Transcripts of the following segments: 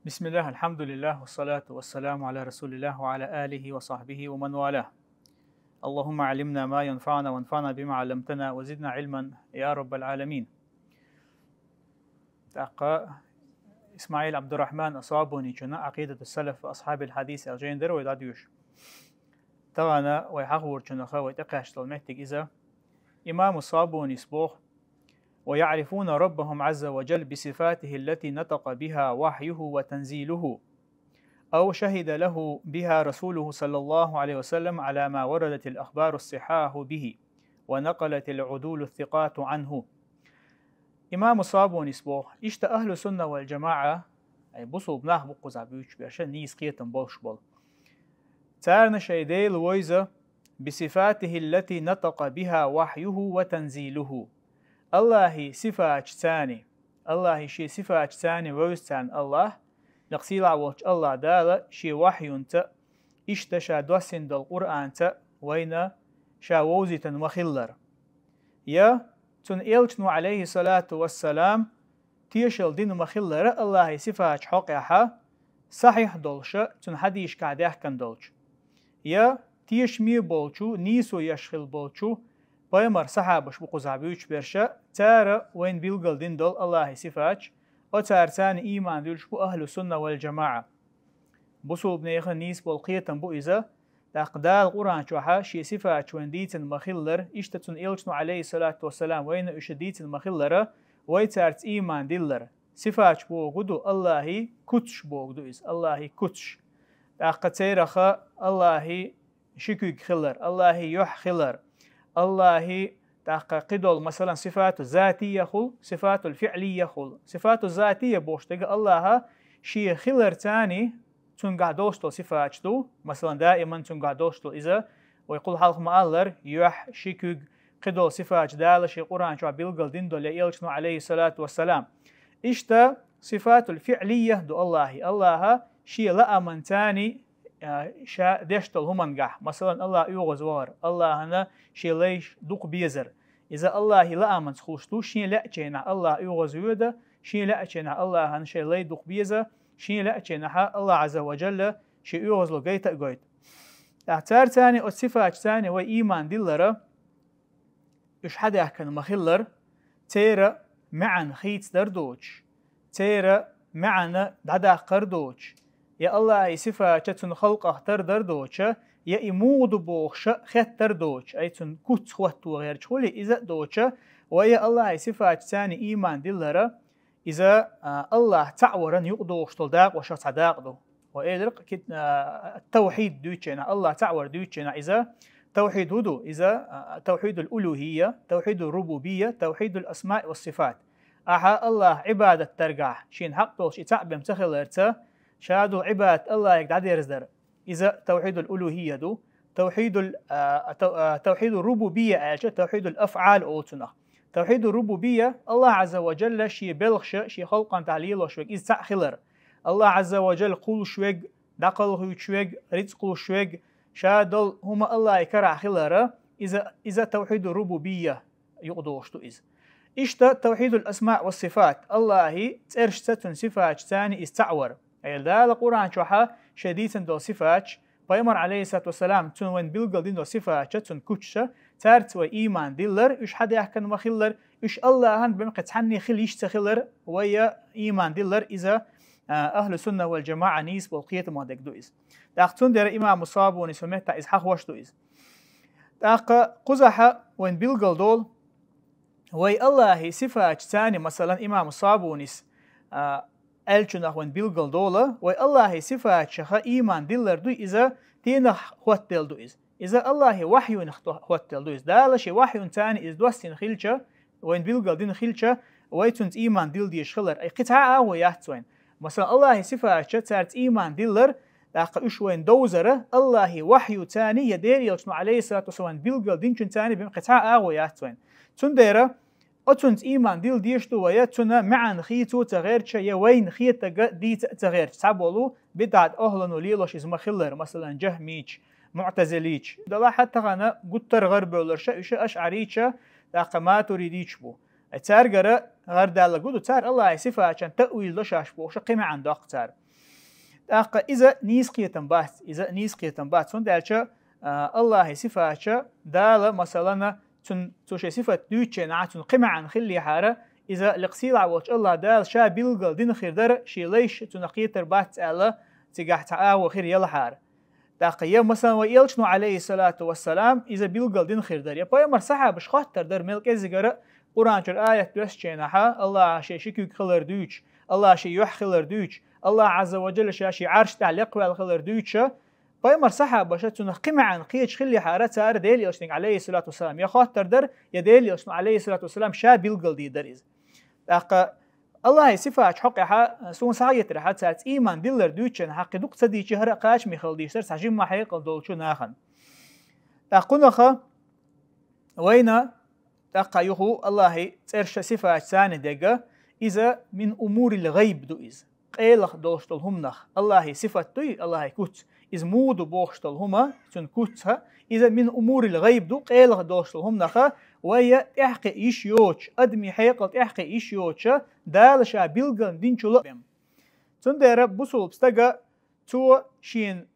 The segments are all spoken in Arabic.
بسم الله الحمد لله والصلاة والسلام على رسول الله وعلى آله وصحبه ومن والاه. اللهم علمنا ما ينفعنا وانفعنا بما علمتنا وزدنا علما يا رب العالمين. تاقا إسماعيل عبد الرحمن أصابوني جنا عقيدة السلف وأصحاب الحديث الجندر ويداديوش تغانا ويحقور جنا خا ويتقاش المحتق إذا إمام الصابوني سبوخ ويعرفون ربهم عز وجل بصفاته التي نطق بها وحيه وتنزيله أو شهد له بها رسوله صلى الله عليه وسلم على ما وردت الأخبار الصحاح به ونقلت العدول الثقات عنه. إمام الصابوني سبوخ إشت أهل السنة والجماعة أي بصو بناه بقوز عبيوش بيشان نيس قيتن بوش بول تارنا شيديل ويزة بصفاته التي نطق بها وحيه وتنزيله. الله صفة ثاني الله شي صفة ثاني ويستان الله نقصيل عوش الله دالا شي وحي انت اشتشا دوسين دل القرآن تا وين شاووزيتن وخلر يا تن إلتنو عليه الصلاة والسلام تيشل دين مخلر الله صفة حقيقة صحيح دولش تن حديش كعديح كان دولش يا تيش مي بولشو نيسو يشخل بولشو بايمر صحابش بقوز عبيوش برشا تارا وين بيلقل دين دول الله صفاتش او تار تاني ايمان دولش بو اهل السنة والجماعة بصو بنيخن نيس بولقيتن بو إذا تقدال القرآن شوحا شي صفاتش وين ديتن مخلر اشتتن إلشنو عليه الصلاة والسلام وين اشديتن مخلر ويتارت ايمان ديلر صفاتش بو قدو الله كتش بو قدو إذ الله كتش تاقتيرخا الله شكوك خلر الله يح خلر الله تعقدول مثلا صفات الذاتية خل صفات الفعلية خل صفات الذاتية بوشتغ الله شيء خلر تاني تنقع دوشتو صفاتشتو مثلا دائما تنقع دوشتو إذا ويقول حلق مالر يح شكوك قدول صفات دال شي قرآن شو بيلقل دين دول يلشنو عليه الصلاة والسلام إشتا صفات الفعلية دو الله شيء لا من تاني شا دشتل همنجح مثلا الله يغزوار الله هنا شي ليش دوق بيزر إذا الله لا أمن خوشتو شي لا تشينا الله يغزوده شي لا تشينا الله هن شي لي دوق بيزر شي لا تشينا الله عز وجل شي يغزلو جيت جيت اعتار ثاني الصفات ثاني وإيمان دلرة إيش حدا يحكي مخلر تيرا معن خيت دردوش تيرا معنا دعدا قردوش يا الله صفة تن خلقه تردوش يا إمود بوخش خت تردوش أي تن كت خوت وغير شولي إذا دوش ويا الله صفة ثاني إيمان دلرة إذا الله تعورن يقدوش تلداق وشخص عداق دو وإذا التوحيد دوتشنا الله تعور دوتشنا إذا توحيد هدو إذا توحيد الألوهية توحيد الربوبية توحيد الأسماء والصفات أها الله عبادة ترجع شين حق توش يتعبم تخلرته شهادو عباد الله يقعد يرزدر إذا توحيد الألوهية دو توحيد الربوبية توحيد الأفعال أوتنا توحيد الربوبية الله عز وجل شي بلغش شي خلقا تعليل وشوك إذ تأخلر الله عز وجل قول شوك دقل شوك رزق شوك شادل هما الله يكرع خلر إذا توحيد الربوبية يقضوشتو إذ إشتا توحيد الأسماء والصفات الله ترش ستن صفات ثاني استعور أي دا القرآن شوحا شديدا دو صفات بايمر عليه الصلاة والسلام تون وين بيلقل دين دو صفات تون كوتشا تارت وإيمان ديلر إيش حدا يحكن وخلر إيش الله هن بمقى تحني خل يشتخلر ويا إيمان ديلر إذا أهل السنة والجماعة نيس بالقية مادك دو إز تاقتون دير إمام مصاب ونسميتا إز حق وش دو إز تاقا قزحة وين بيلقل دول وي الله صفات ثاني مثلا إمام مصاب ونس ألشنا وين بيلقل دولا والله صفات شخا إيمان دلر دو إذا تينا خوتل دو إذا الله وحي خوتل دو دالش وحي تاني إذ دوستين خلشة وين بيلقل دين خلشة ويتونت إيمان دل ديش خلر أي قطعة ويحتوين مثلا الله صفات شتارت إيمان دلر لاقا إيش وين دوزرة الله وحي تاني يدير يلشنو عليه الصلاة والسلام بيلقل دين تاني بقطعة ويحتوين تنديرة أتونت إيمان ديل ديشتو وياتنا معن خيتو تغير شيء وين خيت ديت تغير تعبولو بدعت أهلن وليلوش إزما خلر مثلا جهميش معتزليش دلا حتى أنا قلت غرب ولا شيء أشعريش لاقا ما تريديش بو تار غير دال قدو تار الله صفة عشان تأويل لشاش بو شقيمة عند أقتار تاق إذا نيسقية بات إذا نيسقية بات سون دالشة الله صفة دال مثلا تون توشي صفة دوتشي نعتون قمع عن خلي حارة إذا لقسيل عوج الله دال شا بيلقل دين خير در شي ليش تنقيتر بات الله تجاه تعاو خير يلا حارة تاقيا مثلا ويلشنو عليه الصلاة والسلام إذا بيلقل دين خير در يبقى يمر صحة بش خاطر در ملك إزجرة قرآن شر آية دوسشينها الله شي شكيك خلر دوتش الله شي يح خلر دوتش الله عز وجل شاشي عرش تعلق والخلر دوتشا بايمر صحة باشا تنقم عن قيش خلي حارة سار ديل يوشنك عليه الصلاة والسلام يا خاطر در يا ديل يوشنو عليه الصلاة والسلام شا بيلقل دي در إذ الله صفات حقها سون سعيت رح تسات إيمان دلر دوتشن حق دوق صدي شهر قاش مخل ديشتر سعجم ما حيقل دولشو ناخن تقولخا وين تقايخو الله ترش صفات ثاني دقة إذا من أمور الغيب دو إذ قيلخ دولشتل همنخ الله صفات دوي الله كوت إذ مودو بوخشتل هما تن كوتها إذا من أمور الغيب دو قيلخ دولشتل همنخ وهي تحقي إيش يوتش أدمي حيقل تحقي إيش يوتش دالشا بيلغن دينشو لأم تندر بسول بستغا تو شين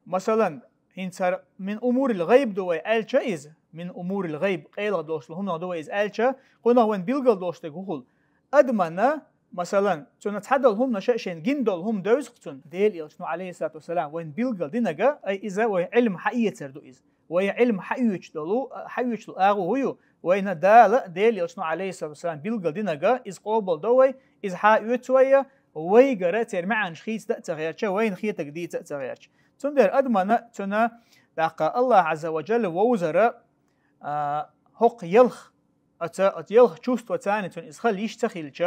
مثلا هنسر من أمور الغيب دو ألشا إذ من أمور الغيب قيلخ دولشتل همنخ دو إذ ألشا قلنا وين بيلغل دولشتل هول أدمنا مثلا تون تحدل هم نشأشين جندل هم دوزقتون ديل يلشنو عليه الصلاة والسلام وين بيلقل دينجا أي إذا وعلم حقيقة سردو إذ وعلم حقيقة دلو حقيقة الأغو هيو وين دال ديل يلشنو عليه الصلاة والسلام بيلقل دينجا إذ قابل دوي إذ حقيقة شوية ويجرى ترمعن شخيص تغيرش وين خيتك دي تغيرش تندر أدمنا تنا دقة الله عز وجل ووزر حق يلخ أت يلخ شوست وتاني تون إذ خل يشتخيلش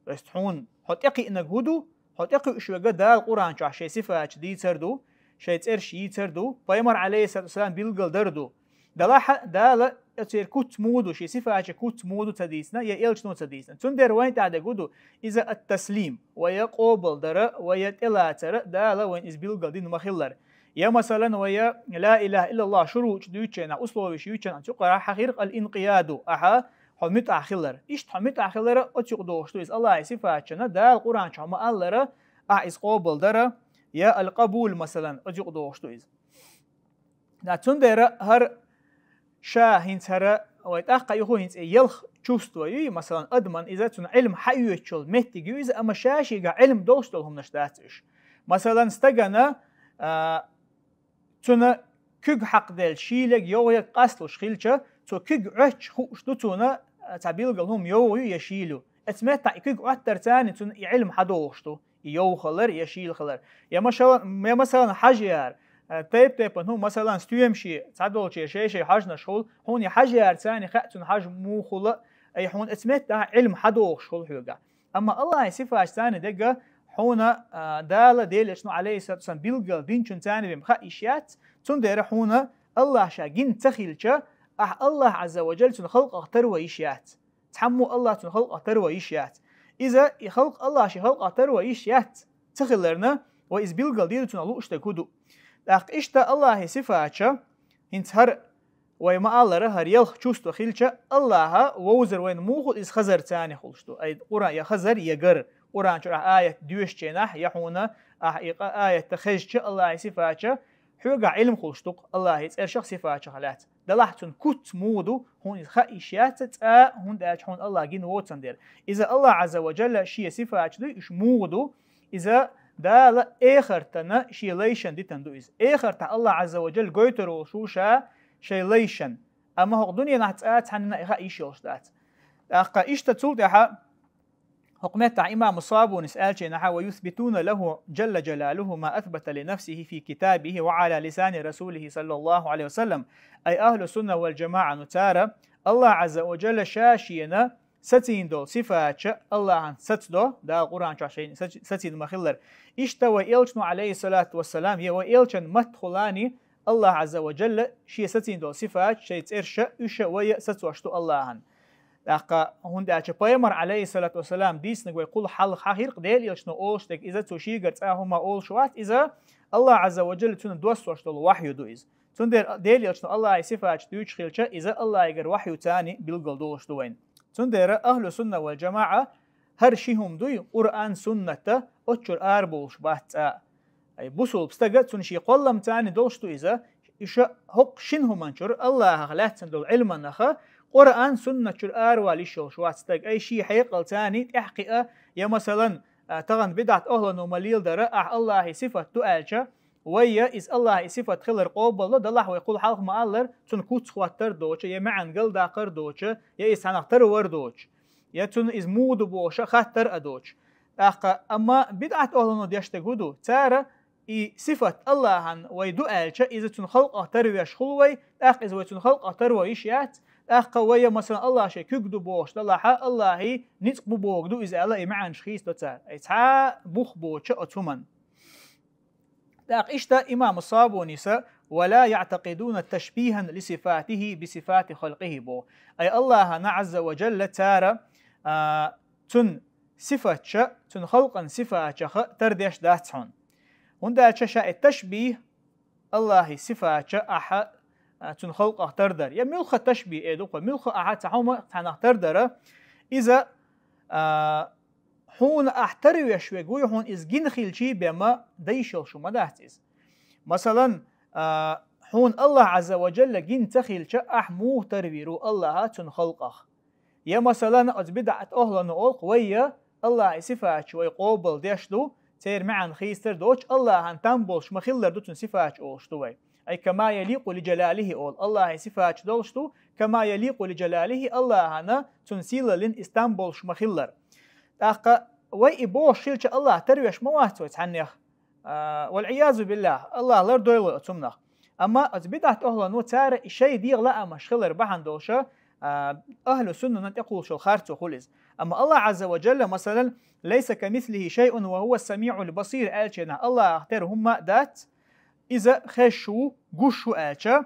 بس تحون حتقي إنك هدو حتقي إيش وجد دال القرآن شو عشان صفة دي تردو شيء ترش يتردو بايمر عليه الصلاة والسلام بيلقل دردو دلاح دال تصير كوت مودو شيء صفة كوت مودو تديسنا يا إلش نو تديسنا تندر وين تعد جودو إذا التسليم ويقابل در ويتلا تر دال وين إز بيلقل دين مخلر يا مثلا ويا لا إله إلا الله شروط دوتشنا أصله وشيوتشنا تقرأ حقيقة الانقياد أها حميت أخيلر إيش حميت أخيلر أتشق دوشتو إز الله صفاتنا دا القرآن شو ما ألره إز قابل درا يا القبول مثلا أتشق دوشتو إز ناتون درا هر شا هنت هر ويتأخ يخو هنت يلخ شوستو يي مثلا أدمن إذا تون علم حيوتشل مهتجو إذا أما شاشي جا علم دوشتو هم نشتاتش مثلا استجنا تون كج حق دل شيلك يو يقصلو شخيلشة تو كج عش خوش دوتونا تعبيل قالهم يو يشيلو اتمتع كج عتر تاني تون علم حدوشتو يو خلر يشيل خلر يا مثلا حجيار تيب انهم مثلا ستيمشي تعدول شي حجنا شغل هون حجيار تاني خاتون حج مو خلا اي هون اتمتع علم حدوش شغل حوجا اما الله صفه ثاني دقه هنا دال ديل شنو عليه الصلاه والسلام بيلقى دينشن ثاني بمخيشيات تون دير هنا الله شاجين تخيلشا الله عز وجل تنخلق أختر ويشيات تحمو الله تنخلق أختر ويشيات إذا يخلق الله شي خلق أختر ويشيات تخلرنا وإذ بيلقل ديدو تنالو اشتكودو لأق إشتا الله صفاتشا هنتهر ويما الله رهر يلخ چوستو خيلشا الله ووزر وين موخد إذ خزر تاني خلشتو أي قرآن يا خزر يقر قرآن شرح آية دوش جناح يحونا آية تخجشا الله صفاتشا حوجا علم خلشتوق الله يتسأل شخص صفاتشا خلات دلحتون كت مودو هون خائشيات هون داش هون الله جين واتندر إذا الله عز وجل شيء صفات دو إيش مودو إذا دال آخر تنا شيء ليشن دي تندو إذا آخر تا الله عز وجل قيترو شوشا شيء ليشن أما هو الدنيا نحتاج حنا خائش يوشدات أقا إيش تقول ده حكمت إمام الصابون نسأل شيء نحو ويثبتون له جل جلاله ما أثبت لنفسه في كتابه وعلى لسان رسوله صلى الله عليه وسلم أي أهل السنة والجماعة نتارى الله عز وجل شاشينا ستين دول صفات الله عن ستدو دا القرآن شاشين ستين مخلر اشتوى إلشنو عليه الصلاة والسلام يوى إلشن مدخلاني الله عز وجل شي ستين دول صفات شي ترشا إشا ويا ستواشتو الله عن لقى هون داش بايمر عليه الصلاة والسلام ديس نقول يقول حل خير قديل يلشنو أوشتك إذا توشي قرت هما أول شوات إذا الله عز وجل تون دوستوشتو الوحي دو إذ تون ديل يلشنو الله يصفات دوش خيلشة إذا الله يقر وحي تاني بيلقل دوشتو وين تون دير أهل السنة والجماعة هر شيهم دوي قرآن سنة أتشر أربوش بات أي بوصل بستجد تنشي قلم تاني دولشتو إذا إيش حق شنه منشر الله غلات دول علما نخا قرآن سنة شر والي شو استج أي شيء حيقل تاني تحقيقه يا مثلا تغن بدعة أهل ومليل درا الله صفة تؤالجه ويا إز الله صفة خلر قوبل الله ويقول حلق ما الله تون كوت خواتر دوچه يا معن قل داقر دوچه يا إز هنختر ور دوچ يا تون إز مود بوشة خاتر أدوچ أما بدعة أهل ديشتغودو تارا إي صفة الله هن ويدؤالجه إذا تون خلق ترويش خلوي إذا تون خلق ترويش يات ويا مثلا الله شيء كجدو بوش الله نتق بوغدو إذا الله معن شخيص دوتار أي تا بوخ بوچه أتومن إشتا إمام الصابوني ولا يعتقدون تشبيها لصفاته بصفات خلقه بو أي الله عز وجل تارى تن صفة تن خلقا صفة ترديش داتهم وندا شاء التشبيه الله صفة أحا تن خلق تردر يا ملخ تشبيه إيدو ملخ أحا تحوم تردر إذا حون احتروا شوي حون إز جن خلشي بما ديشل شو مدهتز مثلا حون الله عز وجل جن تخيل شأح مو ترويرو الله تن خلقه يا مثلا أتبدعت أهلا نقول ويا الله صفات شوي قوبل ديشلو تير معن خيستر دوش الله هن تنبولش مخلر دوتن صفات أوشتوي أي كما يليق لجلاله أول الله صفات دولشتو كما يليق لجلاله الله هنا تنسيل لن استنبولش مخلر وي بوش شيلش الله ترويش مواتو تعنيخ والعياذ بالله الله لر دويل اتمنخ اما اتبدعت اهلا نو تار شيء ديغ لا مشخلر بحن دوشه اهل السنه تقول شو خارتو خلص اما الله عز وجل مثلا ليس كمثله شيء وهو السميع البصير الچنا الله اختار هم دات اذا خشوا غشوا الچا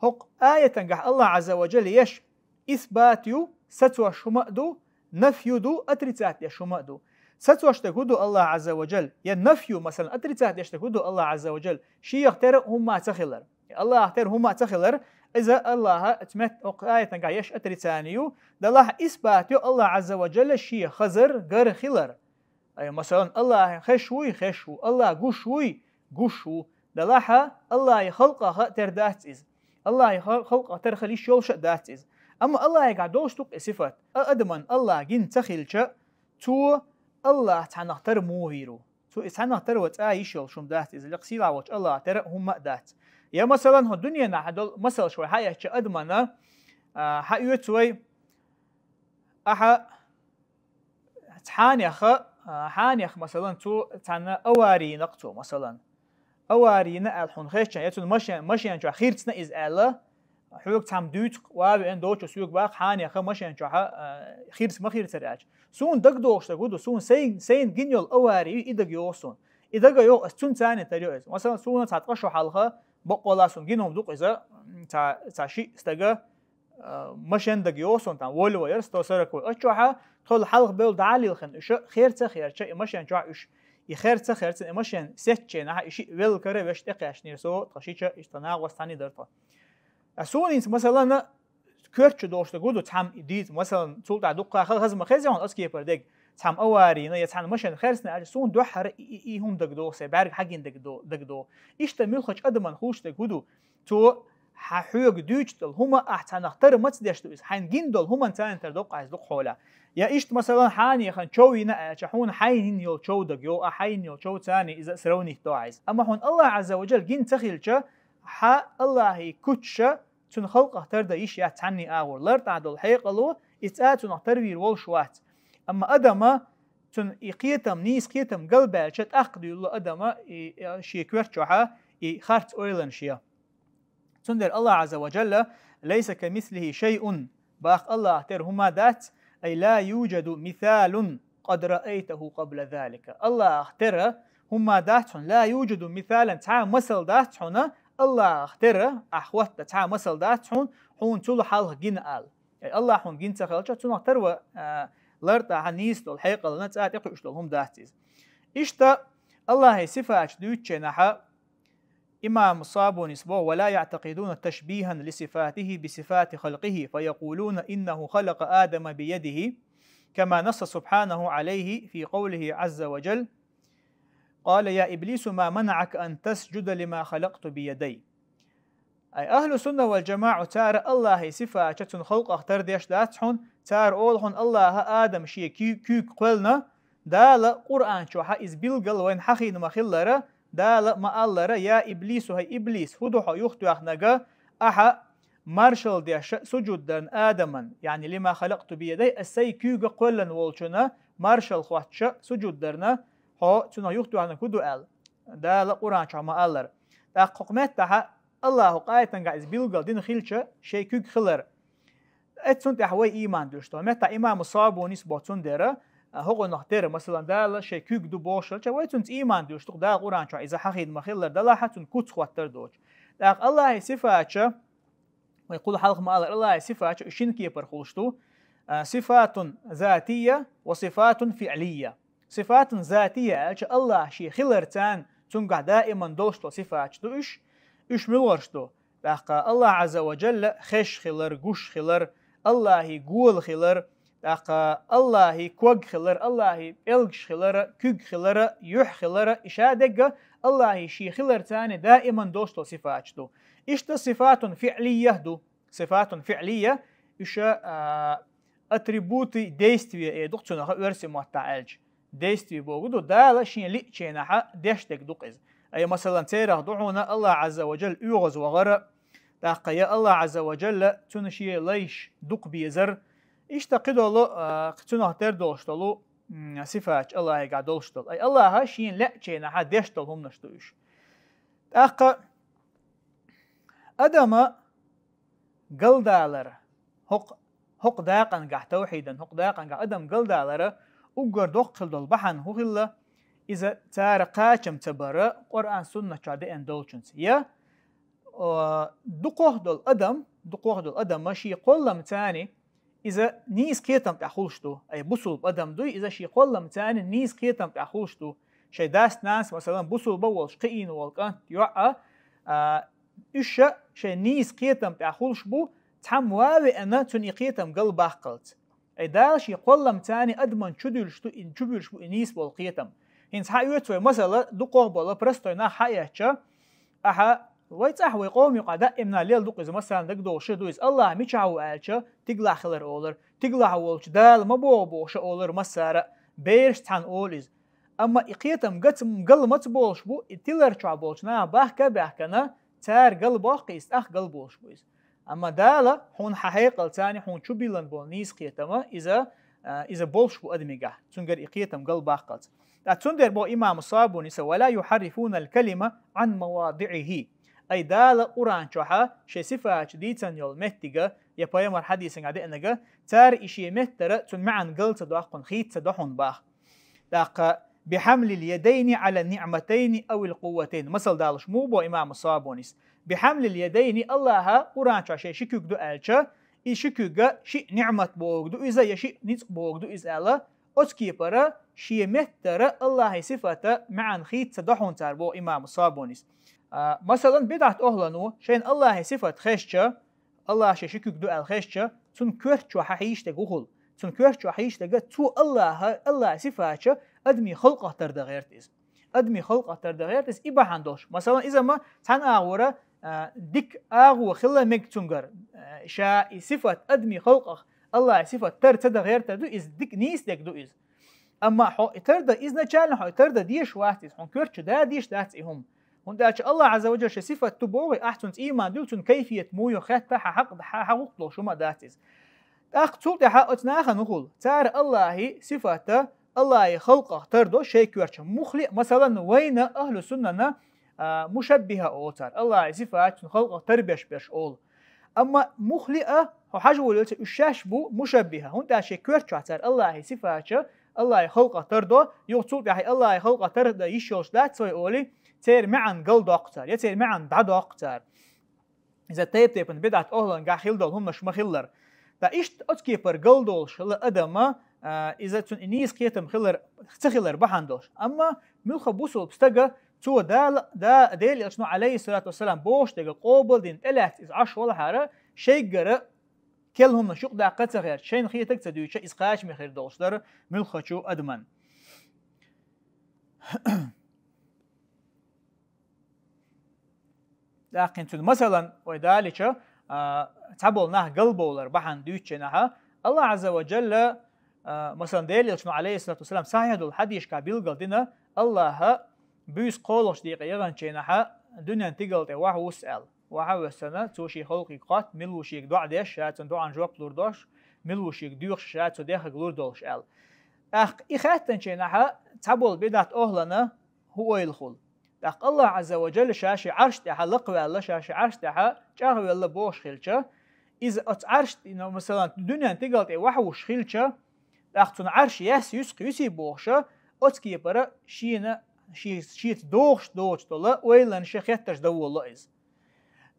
حق ايه تنجح الله عز وجل يش اثباتيو ستو شمدو نفيدو اتريتات يشمدو ستوشتكودو الله عز وجل يا نفيو مثلا اتريتات يشتكودو الله عز وجل شي يختار هم تخلر الله اختار هم تخلر اذا الله اتمت آية تنقع يش اتريتانيو الله اثباتيو الله عز وجل شي خزر غير خلر اي مثلا الله خشوي خشو الله غشوي غشو الله يخلقها تردات از الله يخلقها ترخلي شولش دات از اما الله يقعدوش توق صفات ادمن الله جن تخيلش تو الله تنختر موهيرو تو تنختر وتعيشل شوم دات از لقسيلا وش الله ترى هم دات يا مثلا الدنيا نحدل مثلا شوي حياه ادمنا حيوتوي احا تحانيخ حانيخ مثلا تو تنا اواري نقطو مثلا اواري نقل حون خيشن يتون مشين جو خيرتنا از الله حوق تام دوت وابي ان دوتش سوق باق حاني خمشين جوها خيرت ما خيرت راج سون دق دوش تقول سون سين جنيول اواري يدق يوسون يدق يو استون ثاني تريو مثلا سون تاتقشو حلقه بقولا سون جنوم دوق اذا تا شي استغا مشين دق يوسون تام ولو يرستو سركو اتشوها طول حلق بيل دعالي الخن ايش خيرت مشين جو ايش خيرت مشين سيتشنا ايش ويل كره وش تقاش نيرسو تخشيچ استنا وستاني درتا سونينس مثلا كرتش دوشتا قولو تحم ديت مثلا سلطة دقة خزم خزيون أسكي بردق تحم أواري نيا تحم مشان خرسنا على سون دوحر هم دقدو سبارك حقين دقدو إيش تملخش أدمن خوش دقودو تو ححوق دوجتل هما أحسن اختار ما تديشتو إس حين جندل هما تان تردق عايز دق حولا يا إيش مثلا حاني خن شوي نا شحون حين يل شو دقيو حين يل شو تاني إذا سروني توعيز أما هون الله عز وجل جن تخيلش ح الله كتشة تون خلقه تردا إيش يتعني أول لرت عدل حيقلو إتأتون اختروير والشوات أما أدم تون إقيتم نيس قيتم قلبه شت أخدي الله أدم شيء كورتشوها خارت أويلن شيء تندر الله عز وجل ليس كمثله شيء باق الله ترهما ذات أي لا يوجد مثال قد رأيته قبل ذلك الله اختر هما ذات لا يوجد مثالا تع مثل ذات هنا الله اختر أحوات تع مثل ذات حون طول حال جنال الله حون جن تخلش تون اختر و لرت عنيس دول حقيقة لنا تأتي قيش دولهم ذاتيز إشتا الله صفات دوتشنها إمام الصابوني سبوه ولا يعتقدون تشبيها لصفاته بصفات خلقه فيقولون إنه خلق آدم بيده كما نص سبحانه عليه في قوله عز وجل قال يا إبليس ما منعك أن تسجد لما خلقت بيدي. أي أهل السنة والجماعة تار الله صفة تن خلق أختار ديش داتحون تار أولهن الله آدم شي كيك قلنا دال قرآن شوحا إز بلغل وين حخين مخلرة دال ما ألرة يا إبليس هاي إبليس هدوحا يختو أخنقا أحا مارشال ديش سجود دان آدما يعني لما خلقت بيدي السي كيك قلن والشنا مارشال خواتش سجود درنا هو تنا يختو أخنا كدو أل دال قرآن شوحا ما ألرة دا قمت تحا الله قايتن قاعد بيلقى دين خيلشة شيء كوك خلر اتسون تحوي إيمان دوشتو متى إمام الصابوني سبوتون ديره هو نختار مثلا دال شيء كوك دو بوشل شو ويتون إيمان دوشتو دا القرآن شو إذا حقيد مخلر دلا حتون كوت خواتر دوش لكن الله صفات ويقول حلق ما الله صفات إشين كيبر خلشتو صفات ذاتية وصفات فعلية. صفات ذاتية الله شيء خلرتان تنقع دائما دوشتو صفات دوش إيش ملورشتو لقى الله عز وجل خش خلر قش خلر الله يقول خلر لقى الله كوج خلر الله إلقش خلر كوج خلر يح خلر إشادق الله شي خلر تاني دائما دوشتو صفاتشتو إيش صفات فعلية دو صفات فعلية إيش أتريبوتي ديستوي دكتور نخ ورسي متعالج ديستوي بوجودو دال شين ليتشينها ديشتك دقيز أي مثلا تيره دعونا الله عز وجل يغز وغرى تاقى يا الله عز وجل تنشي ليش دق بيزر اشتقدوا له تنه تردوشتلو صفات الله يقعدوشتل أي الله هاشين لا تشينا حد يشتلهم نشتوش تاقى أدم قل دالر هق داقن قع توحيدا هق داقن قع أدم قل دالر وقر دقل دول بحن هو غلا إذا تارقاتشم تبرا قرآن سنة شادي أن دولشنس يا دقوه دول أدم ماشي قلم تاني إذا نيس كيتم تأخوشتو أي بصل أدم دوي إذا شي قلم تاني نيس كيتم تأخوشتو شي داس ناس مثلا بصل بول شقين والقان يوعى إيش شي نيس كيتم تأخوش بو تحم واوي أنا تني كيتم قلب أخلت أي دال شي قلم تاني أدمن شدولشتو إن شبولشتو إنيس بالقيتم هنس حيوتوي مثلا دقوه بولا برستوينا حياتشا أها ويتأح ويقوم يقعد إمنا ليل دق إذا مثلا دقدو شدويز الله ميشعو آلشا تقلع خلر أولر تقلع أولش دال ما بوش أولر مسارة بيرش تحن أوليز أما إقيتم قل ما تبولش بو تيلر شعبولش نا بحكنا تار قل باقيس قل بولش بويز أما دالا هون حقيقة تاني هون شو بيلن بول نيس قيتما إذا بولش بو أدمي قح تنقر إقيتم قل باقت تندر بو إمام الصابوني ولا يحرفون الكلمة عن مواضعه أي دال قرآن شوحا شي صفات ديتن يول مهتغا يبايمر حديثن عدي أنغا تار إشي مهتر تن معن قلت دواقن خيت سدوحن باخ داق بحمل اليدين على النعمتين أو القوتين مثل دالش مو بو إمام الصابونيس بحمل اليدين الله قرآن شوحا شي شكوك دو ألشا إشكوك شي نعمت بوغ دو إذا يشي نيت بوغ دو إذا ألا أتكيبرا شي مهتر الله صفة معن خيت سدوحن تار بو إمام الصابونيس مثلا بدعة أهلنو شين الله صفة خشة الله شكوك دو الخشة تون كرتشو حيش تقول تون كرتشو حيش تقول تو الله صفة أدمي خلقه ترد غيرتيز أدمي خلقه ترد غيرتيز إبا حندوش مثلا إذا ما تان أغورا ديك أغو خلا ميك تونجر شا صفة أدمي خلقه الله صفة ترد غيرته دو إز ديك نيس ديك دو إز أما حو ترد إز نجالنا حو ترد ديش واتيز حو كرتشو دا ديش دات إهم هنداش الله عز وجل صفة تبوغي أحسن إيمان دلتون كيفية مويو خات حق حقوق شو ما داتيز أقصد حق أتناخ نقول تار الله صفة الله خلقه تردو شيء كورش مخلق مثلا وين أهل السنة مشبهة أوتر الله صفات خلقه تربيش بيش أول أما مخلقة حاجة وليت الشاش بو مشبهة هنداش كورش تار الله صفات الله خلقه تردو يقصد حق الله خلقه تردو يشوش دات سوي أولي تير معن قل دقتر يتير معن دع دقتر إذا تيب بدعة أهلن قا خيلدول هم مش مخيلر دا إيش أتكيبر قل دول شل أدم إذا تون إنيس كيتم خيلر تخيلر بحندوش أما ملخ بوسو بستجا تو دا ديل يشنو عليه الصلاة والسلام بوش تجا قابل دين تلات إز عش ولا حارة شيء جرا كلهم نشوق دا قتر غير شين خيتك تدوي شيء إسقاش مخير دوش در ملخ شو أدمن لكن مثلا وذلك تعبولناه قلبولر بحن دوتشنها الله عز وجل مثلا دليل شنو عليه الصلاة والسلام صحيح دول حديش كابيل قلدنا الله بيس قولش دقيقة يغنشينها دنيا تقلت واحد وسأل واحد وسنة توشي خلقي قات ملوشيك دع ديش شاتن دع عن جواب لوردوش ملوشيك ديوش شاتن ديخ لوردوش أل إخاتن شينها تعبول بدات أهلنا هو الخل لق الله عز وجل شاشي عرش تها لقوى الله شاشي عرش تها جاهو الله بوش خلشة إذا أتعرشت إنه مثلا الدنيا تقلت واحد وش خلشة لق تون عرش يسقي يسي بوشة أتكي برا شينا شيت دوش طلا ويلن شخيتش دو الله إز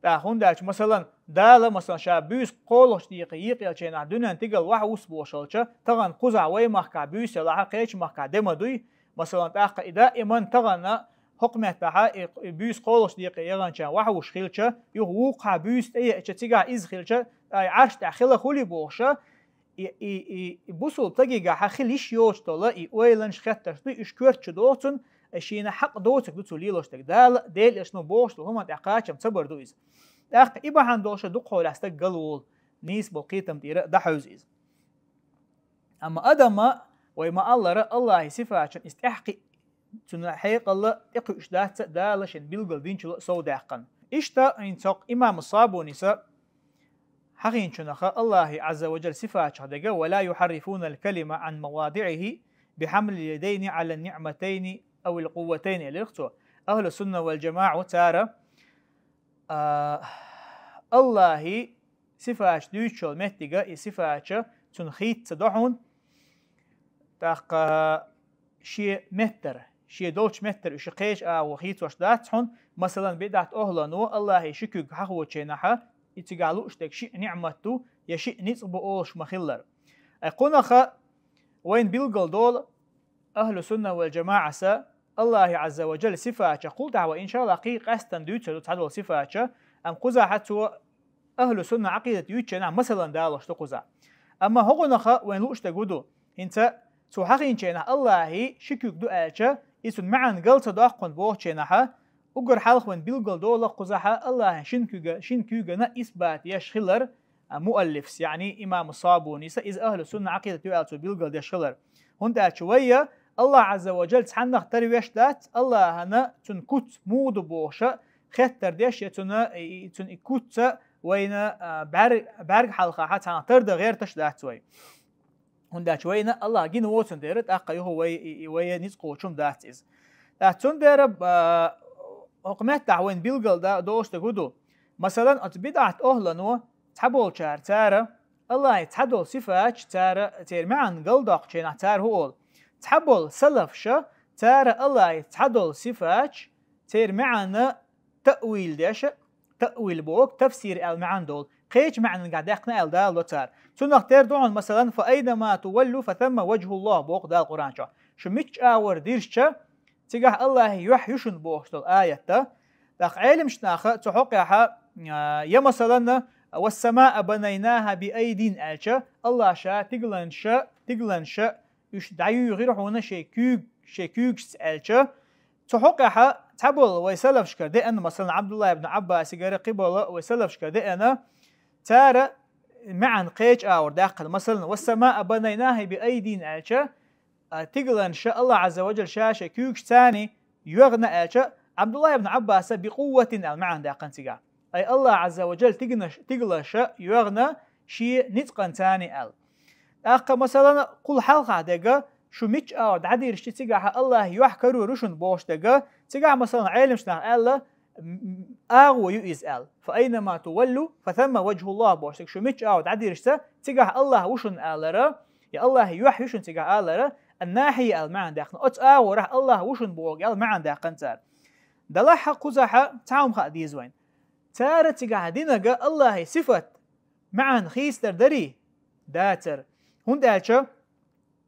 هنداش مثلا دالا مثلا شابيس قولش دقيقة يلشينا الدنيا تقل واحد وسبوشلشة طبعا قزع ويمحكا بيس يلا قيش محكا دمدوي مثلا تاقا دائما طبعا حكمة تاها بيس قولش دقيقة يغنشا واحد وشخيلشة يوقع بيس ايه تيجا إز خيلشة عرش تاخيلا خولي بوشة بوصل تجيجا حخليش يوش طلا ويلن شخيتش دو إشكورتش دوتن شينا حق دوتك دوتو ليلوشتك ديل اشنو بوش هما تعقاچم صبر دويز اخ ابا هندوش دقول استك قلول نيس بقيتم تيرا دحوز از اما ادم وما الله صفات استحقي تنحيق الله اقش دات دالشن بيلقل دينچلو سو داقن اشتا انتق امام الصابوني س حقين شنخ الله عز وجل صفات هدغ ولا يحرفون الكلمه عن مواضعه بحمل اليدين على النعمتين أو القوتين الإخوة أهل السنة والجماعة تارى الله صفات دوشل متجا صفات تنخيت تدعون تاق شيء متر شيء دوش متر شقيش أو خيت وشداتهم مثلا بدعت أهلنا الله شكوك حقو تشينها يتقالوا اشتك شيء نعمته يشيء نصب أوش مخلر أقولناخ وين بيلقل دول أهل السنة والجماعة سا الله عز وجل صفات قل دعوة إن شاء الله قيق أستن دوتشلو تعدل صفات أم قزا حتى أهل السنة عقيدة يوتشنا مثلا دالش تقزا أما هو نخا وين لوش تقودو إنت سو حقين شينا الله شكوك دو ألشا إسن معن قلت داقون بوشينها أقر حلق وين بيلقل دولة قزاها الله شنكوغا نا إثبات يشخلر مؤلفس يعني إمام الصابوني إذ أهل السنة عقيدة يوالتو بيلقل يشخلر هندا شوية الله عز وجل تحنخ ترويش دات الله هنا تنكت مود بوشة خطر ديش تن كت وين برق حلقة حتى ترد غير تشدات شوي هندا شوية الله جين ووتن ديرت أقا هو وي نسقو شم دات إز تن ديرب حكمت دعوين بيلقل دا دوش تقودو مثلا أتبدعت أهلنو تحبول شار تارا الله يتحدل صفات تارا تير معن قلدق تشينا تار هول تحبل سلف شا تارا الله يتحدل صفات تير معن تأويل ديش تأويل بوك تفسير المعن دول قيش معن قاعدقنا الدال دو تار تنخ تير دون مثلا فأينما تولوا فثم وجه الله بوك دال القرآن شا شميتش آور ديرشا تيجاه الله يحيشن بوك دول آية داق علم شناخ تحقيها يا مثلا والسماء بنيناها بأيدين ألشا الله شا تقلن شا يش دعيو يغيرون شيكوك ألشا تحقيها تبول ويسلف شكر دي أن مثلا عبد الله بن عباس يقرأ قبل ويسلف شكر دي أنا تارى معن قيج أور داخل مثلا والسماء بنيناها بأيدين ألشا تقلن شا الله عز وجل شا شيكوك ثاني يغنى ألشا عبد الله بن عباس بقوة المعنى داقن تقع أي الله عز وجل تقلش يغنى شيء نتقن ثاني ال أقا مثلا قل حلقة دقا شو ميتش أورد عدير شتي تقع الله يحكرو رشن بوش دقا تقع مثلا علم شناه ألا أغو يؤيز ال فأينما تولوا فثم وجه الله بوش شو ميتش أورد عدير شتا تقع الله وشن ألرا يا الله يحيشن تقع ألرا الناحية المعنى داقن أغو راح الله وشن بوغ المعنى داقن تار دلحا قزحا تعاوم خاديز وين تارت قاعدين الله صفة معن خيستر دري داتر هندالشا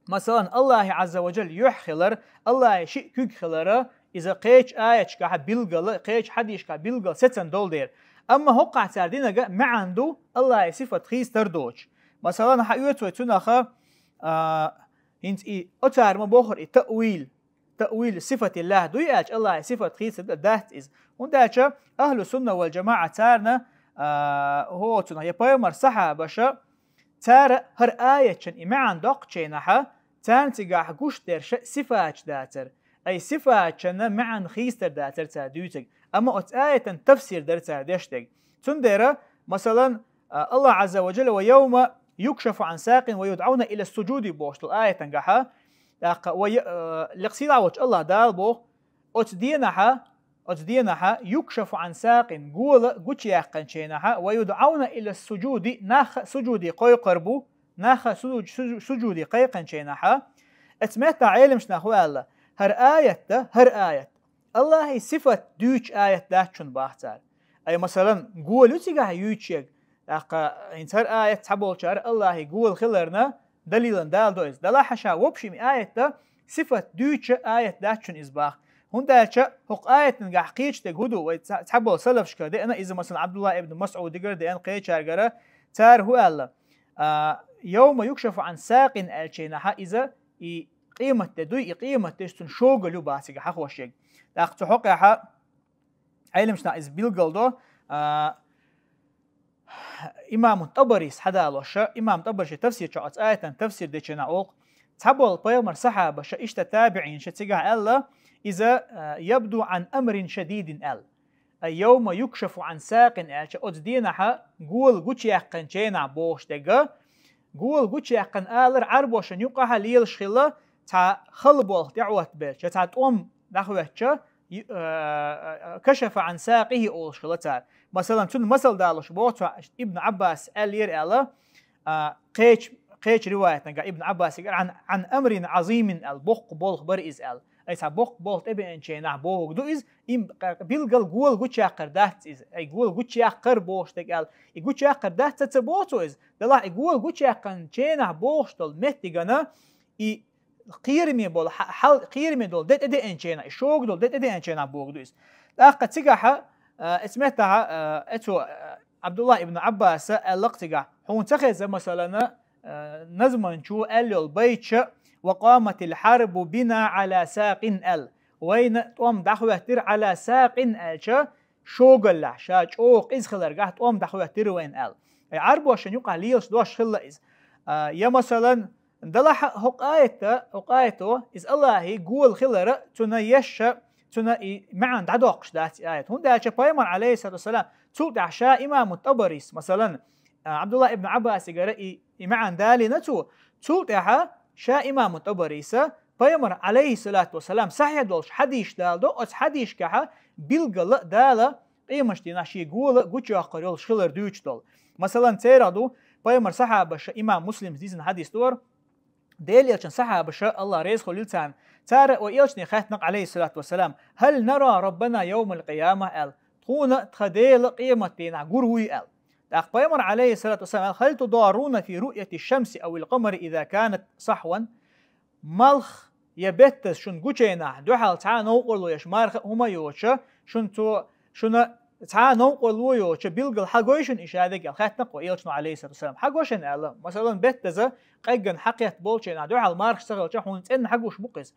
مثلا الله عز وجل يحخلر الله شيء كوك خلره إذا قيش آيش كا بيلقل قيش حديش كا بيلقل ستن دول دير أما هو قاعد ساردين معندو الله صفة خيستر دوش مثلا حيوت ويتونخا هنت أتار مبوخر التأويل تأويل صفة الله دوياج الله صفة خيس دات إز ونداش أهل السنة والجماعة تارنا هو تنا يبايمر صحابة شا تار هر آية شن إمعان دوق شينها تان تجاه قشتر صفات داتر أي صفات شن معن خيستر داتر تادوتك أما أت آية تفسير در تادشتك تندرة مثلا الله عز وجل ويوم يكشف عن ساق ويدعون إلى السجود بوشت الآية تنجحها لقصيد عوج الله دالبو أتدينها يكشف عن ساق قول قتياقا شينها ويدعون إلى السجود ناخ سجودي قوي قربو ناخ سجودي قيقا شينها اتمتع علمش نحو الله هر آية الله صفة دوش آية داتشون باختار أي مثلا قول يتيقى يوتشيق انت هر آية تحبول شار الله يقول خلرنا دليلا دال دوز دلا حشا وبشي من آية صفة دوش آية داتشون إزباخ هندالشا هق آية نجح قيش تجهدو وتحبوا سلف شكده أنا إذا مثلا عبد الله ابن مسعود دقر ده أن قيش شارجرة تار هو الله يوم يكشف عن ساق الشينها إذا قيمة تدوي قيمة تشتن شوغلو باسق حق وشيء لقت حقها علمشنا إز بيلقلدو إمام طبريس حدا لوشا إمام طبريس تفسير شعات آية تفسير ديشنا أوق تحبوا البيامر صحابة إيش تتابعين شتيجع الله إذا يبدو عن أمر شديد يوم يكشف عن ساق أجدينها قول قوش يقن شينا بوش دقا قول قوش يقن عربوشن يقاها ليل شخلا تا خلبوه دعوة بيت تا تقوم دعوة كشف عن ساقه أول شخلا مثلا تون مثل دالوش بوت ابن عباس ألير ألا قيش رواية ابن عباس عن أمر عظيم البق بولخ برئيز أي سبق بولت أبي شينا بوه دو إز إم بيلقل قول قوش يقر دات إز أي قول قوش يقر بوش تقال قوش يقر دات تتبوتو إز دلا قول قوش يقر شينا بوش دل متجنا إي قيرمي بول حل قيرمي دول دت أدي شينا الشوق دول دت أدي شينا بوه دو إز لقد تجاها اسمتها أتو عبد الله ابن عباس اللقتجا هون تخذ مثلا نزمن شو قال البيت وقامت الحرب بنا على ساق وين توم دخوتر على ساق شا شوغل شا شوق إز خلر قاعد توم دخوتر وين أي عربو عشان يقع ليش دوش خلا إز يا مثلا دلها حقايته إز الله يقول خلر تنيش تنا معن دعوقش دات آيات هون ده شبايمر عليه الصلاة والسلام تقول عشاء إمام الطبريس مثلا عبد الله ابن عباس يقرأ معن دالي نتو تقول شا إمام الطبريسة بيمر عليه الصلاة والسلام صحيح دولش حديش دالدو أس حديش كها بيلقل دالة قيمش دينا شي يقول قوش يقريول شخلر دوش دول مثلا تيرادو بيمر صحابة شا إمام مسلم ديزن حديث دور ديل يلشن صحابة شا الله ريز خليلتان تار ويلشن خاتنق عليه الصلاة والسلام هل نرى ربنا يوم القيامة تخون تخديل قيمة دينا قروي بيمر عليه الصلاة والسلام هل تضارون في رؤية الشمس أو القمر إذا كانت صحوا ملخ يبتس شن قوشينا دوحال تعا نوقلو يشمارخ هما يوشا شن تعا نوقلو يوشا بيلقل حقوشن إشادك الخاتنق وإيلشنو عليه الصلاة والسلام حقوشن ألا مثلا بتزا قيقن حقيت بولشينا دوحال مارخ سغلشا حون تن حقوش بقز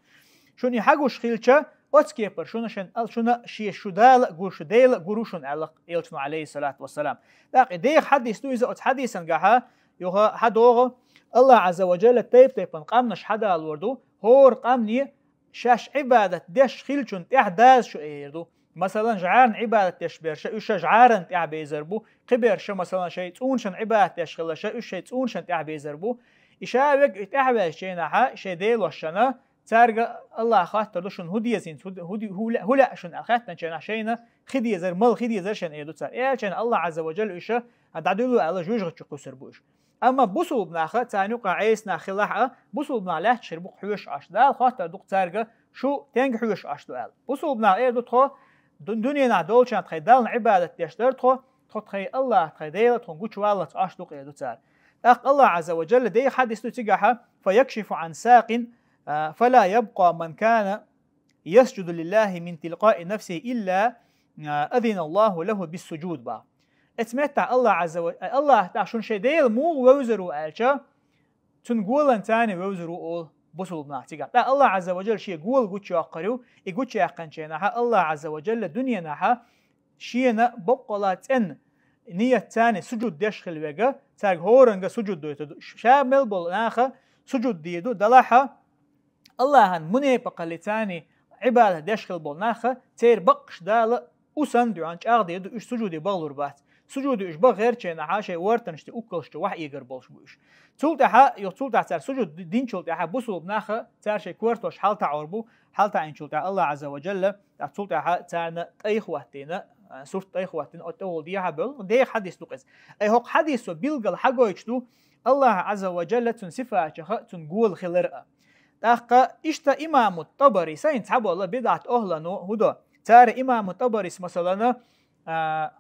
شن يحقوش خيلشا واتسكيبر شن شي شدال قول شديل قروشن ألا إيلشنو عليه الصلاة والسلام لكن ديخ حديث تو إذا حديثا قاها يوها حدوغ الله عز وجل تيب قامنش حدا الوردو هور قامني شاش عبادة ديش خيلشن تحداز شو ايردو مثلا جعارن عبادة تشبير شا جعارن تع بيزربو قبر شا مثلا شي تونشن عبادة تشخل شا تونشن تع بيزربو إشابك تحبا شينا شي ديل وشنا تارجع الله خاطر دوشن هدي زين هدي هلا شن أخذنا شنا شينا خدي زر مل خدي زر شن إيدو تار إيه شن الله عز وجل إيشه هدعدلو على جوج غتشقو سربوش أما بوصل بناخه تانيق عيس ناخلها بوصل بناله شربوق حوش عش دال خاطر دوق تارجع شو تنج حوش عش دال بوصل بنا إيه دو تخو دنيا نعدول شان تخيدال عبادة يشتر تخو تخي الله تخيدال تخو قوش والله عش دوق إيدو تار الله عز وجل دي حدث تجاها فيكشف عن ساق فلا يبقى من كان يسجد لله من تلقاء نفسه إلا أذن الله له بالسجود با اتمتع الله عز وجل الله تعشون شديل مو ووزروا ألشا تنقول أنتاني ووزروا أول بصل ناتيجا لا الله عز وجل شيء قول قوتش أقريو يقوتش يقنشينها الله عز وجل دنيا نها شينا بقولات إن نية تاني سجود دشخل وجا تاج هورنجا سجود دويتو شامل بول ناخا سجود ديدو دلاحة الله هن مني بقى تاني عبادة دشخل بول ناخا تير بقش دال وسن دعانش أغديدو إيش سجودي بغلور بات سجودي إيش بغير شيء نها شيء ورتنشتي أكلشتي وح يقر بولش بوش تولتها يطولتها تار سجود دين تولتها بوصل بناخا تار شيء كورتوش حالتا عربو حالتا إن تولتها الله عز وجل تولتها تارنا أي خواتينا سورت أي خواتين أتول ديها بل ده حديث لقيس أي هو حديث وبيلقى حاجة يشتو الله عز وجل تنصفها تنقول خلرأ تاقا إشتا إمام الطبري سين تحبوا الله بدعة أهلنو هدا تار إمام الطبري مثلا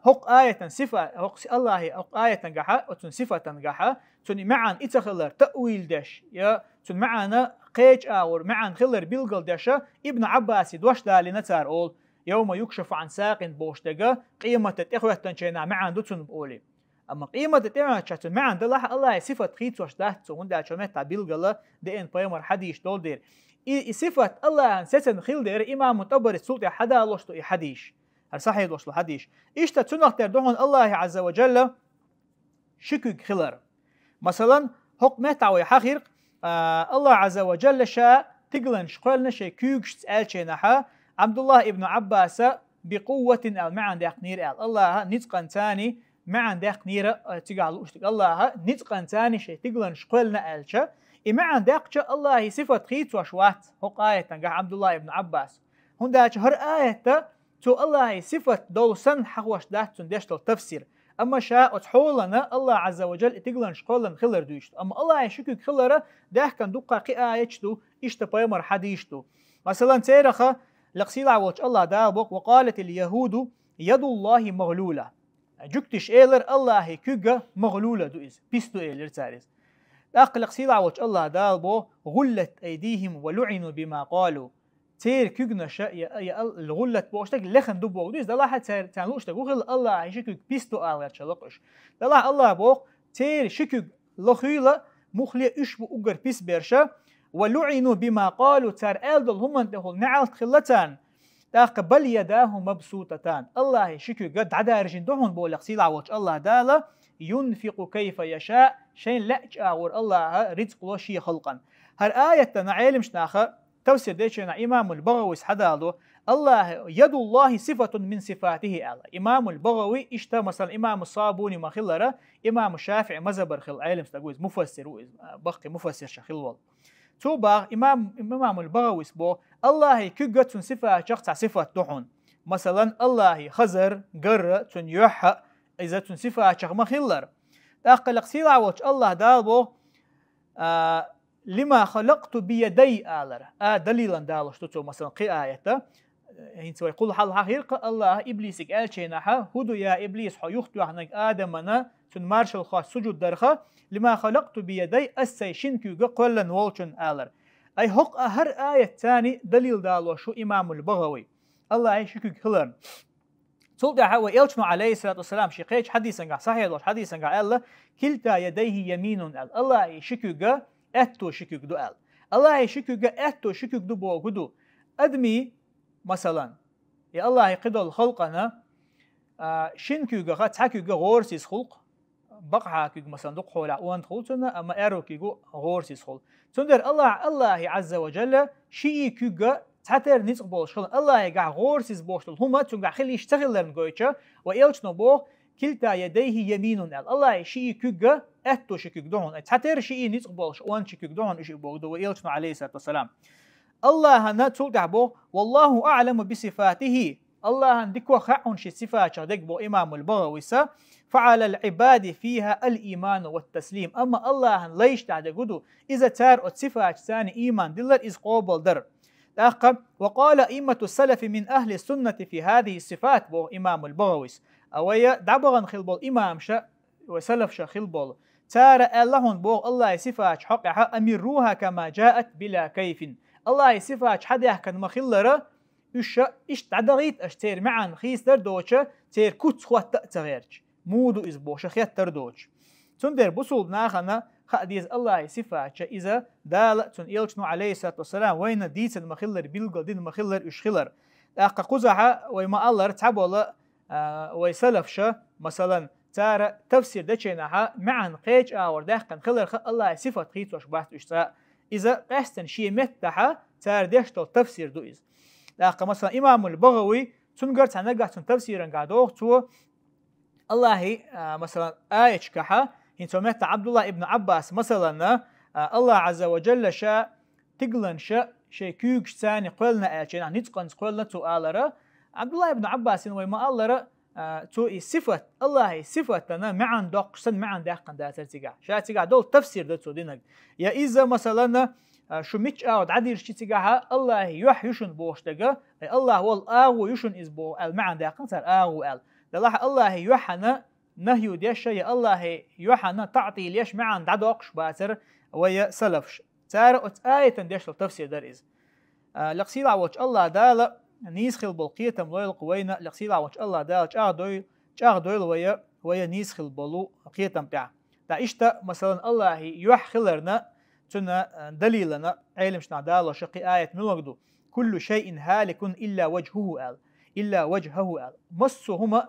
هق آية صفة هق الله هق آية تنجحها وتن صفة تنجحها تن معن إتخلر تأويل دش يا تن معنا قيج أور معن خلر بيلقى دشة ابن عباس دوش دالنا تار أول يوم يكشف عن ساق بوشتجا قيمة الإخوة تنشينا معن دوتن بقولي أما قيمة الإخوة تشتن معن الله صفة خيط وش ده تون ده شمت بيلقى له ده إن بيمر حديش دول دير صفة الله ستن خيل دير إمام متبر السلطة حدا لوشتو حديش صحيح لوشتو حديش إيش تتنقتر دهون الله عز وجل شكوك خلر مثلا حكمت عوي حقيق الله عز وجل شاء تقلن شقلنا شيء كيوكش تسأل شيء نحا عبد الله ابن عباس بقوة معن داق نير الله نتقن تاني معن داق نير تقال وشتك الله نتقن تاني شيء تقلن شقلنا ألشا معن داق الله صفة خيط وشوات هو آية عبد الله ابن عباس هنداك هر آية تو الله صفة دول سن حقوش دات تندشت التفسير أما شاء تحولنا الله عز وجل تقلن شقلن خلر دوشت أما الله يشكك خلره ده كان دقة آية تو إشتبايمر حديشتو مثلا تيرخه لقسيلا وش الله دابق وقالت اليهود يد الله مغلولة جكتش إيلر الله كجا مغلولة دوئز بيستو إيلر تاريز لقسيلا وش الله دابق غلت أيديهم ولعنوا بما قالوا تير كجنا شيء الغلت بوشتك لخن دبوق دوئز الله تانلوش تقول الله يشكك بيستو إيلر تشلقش الله بوق تير شكك لخيلة مخلي إشبو أجر بيس برشا ولعنوا بما قالوا تار ألدل هم انتهوا نعلت خلتان بل يداه مبسوطتان الله شكو قد عدارجين دهون بولق سيلا وش الله دالا ينفق كيف يشاء شين لأج آور الله رزق وشي خلقا هر آية نعلم شناخا توسير ديشنا إمام البغوي حدالو الله يد الله صفة من صفاته الله إمام البغوي اشتا مثلا إمام الصابوني ما خلره إمام الشافعي مزبر خل علم ستقوز مفسر بقي مفسر شخل والله توبا إمام البغوي بو الله كجت صفة شخص صفة دحون مثلا الله خزر قر تن يح إذا تن صفة شخص مخلر أقل قصيرة وش الله دالبو لما خلقت بيدي آلر دليلا دالش تتو مثلا قآية هنسوي يقول حال حقيقة الله إبليسك ألشينها هدو يا إبليس حيوخت وحنك آدمنا تن مارشل خاص سجود درخه لما خلقت بيدي السيشن كيوغا قولا والشن آلر أي حق هر آية تاني دليل دالو شو إمام البغوي الله يشكك خلرن سلطة هو إلشنو عليه الصلاة والسلام شقيش حديثا صحيح الله حديثا الله كلتا يديه يمين الله يشكك أتو شكك دو الله يشكك أتو شكك دو بوغدو أدمي مثلا يا الله يقدر خلقنا شنكيوغا خاتحكيوغا غورسيس خلق بقعة كيغ مثلا دق حول وان خلتنا أما أرو كيغو غورسيس خل تندر الله عز وجل شيء كيغا تحتر نسق بولشل الله يقع غورسيس بوشل هما تنقع خلي يشتغل لن قويتشا وإلش نبوه كلتا يديه يمين الله شيء كيغا أتو شكيغ دهون تحتر شيء نسق بولش وان شكيغ دهون إشي بوغدو وإلش عليه الصلاة والسلام الله نتول دعبو والله أعلم بصفاته الله ديكو خعون شي صفات ديكبو إمام البغوي فعلى العباد فيها الإيمان والتسليم أما الله ليش تعد قدو إذا تار صفات ثاني إيمان دلر إز قوبل در وقال إمة السلف من أهل السنة في هذه الصفات بو إمام البغوي أويا دعبغن خلبول إمام شا وسلف شا خلبول تار اللهن بو الله صفات حقها أمروها كما جاءت بلا كيف الله صفات حدا كان مخلره إيش تعدغيت أشتير معن خيس دردوشة تير كوت خوات تغيرج مودو إزبوشة خيات تردوش تندر بصول ناخنا خديز الله صفات إذا دال تن إلشنو عليه الصلاة والسلام وين ديت المخلر بيلقى دين المخلر إشخلر أق قزحة وما الله رتعب ولا ويسلف مثلا ترى تفسير دشينها معن قيج أور دهقن خلر الله صفات خيط وش بحث إشتاء إذا قستن شيء متها ترى دشتو تفسير دويز أق مثلا إمام البغوي تنقرت عن نقعت تفسيرا قادوه تو الله مثلا آية كها هنسميت عبد الله ابن عباس مثلا الله عز وجل شاء تقلن شيء كيوش ثاني قلنا آية نتقن قلنا تو آلرا عبد الله ابن عباس وما الله تو صفة الله صفتنا معن دقسن معن دقن داتر تيجا شا تيجا دول تفسير ده تو دينك يا إذا مثلا شو مش أود عدير شيء تيجاها الله يح يشون بوشتجا الله هو الآو يشون إزبو المعن دقن صار آو الله يحنا نهي ديش يا الله يحنا تعطي ليش معن دعوقش باتر ويا سلفش تار آية ديش التفسير دريز لقصيل عوج الله دال نيسخل بالقية ملوي القوينا لقصيل عوج الله دال جاغ دويل ويا نيسخل بلو قية متاع تا إشتا مثلا الله يحخلرنا تنا دليلنا علمشنا دال شقي آية من وقدو كل شيء هالك إلا وجهه آل إلا وجهه آل مصهما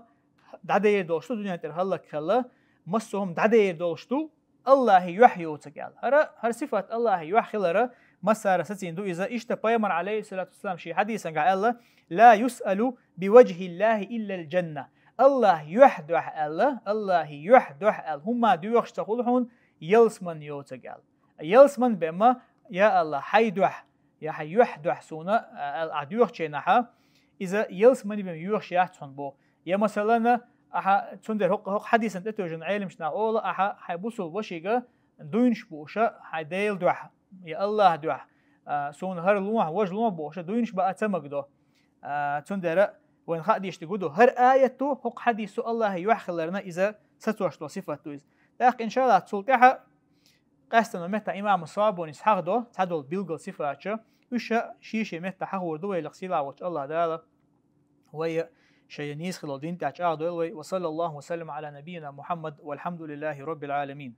دعدير دوشتو دنيا ترهلك خلا مصهم دعدير دوشتو الله يحيو تقال هر صفات الله يحخلر مسار ستين دو إذا إشتا بيامر عليه الصلاة والسلام شي حديثا قال لا يسأل بوجه الله إلا الجنة الله يحدح الله يحدح هما دوخش تقولون يلسمن يوتقال يلسمن بما يا الله حيدح يا حيحدح سونا العدوخ شينها إذا يلسمن بما يوخش يحتحن بو يا مثلا أها تندر هق حديثا تتوجن علم شنا أولا أها حيبوسوا وشيجا دوينش بوشة حيديل دوح يا الله دوح سون هر لوح وجه لوح بوشة دوينش بقى تمقدو تندر وين خاديش تقولوا هر آية هق حديث الله يحخلرنا إذا ستوش صفة تويز لكن إن شاء الله تسلتها قاستنا متى إمام الصابون إسحاق دو تعدل بيلقل صفاتش وشا شيشي متى حقور دوي لقصيلا وش الله دالا وهي شيء نيس خلال دين تاج وصلى الله وسلم على نبينا محمد والحمد لله رب العالمين.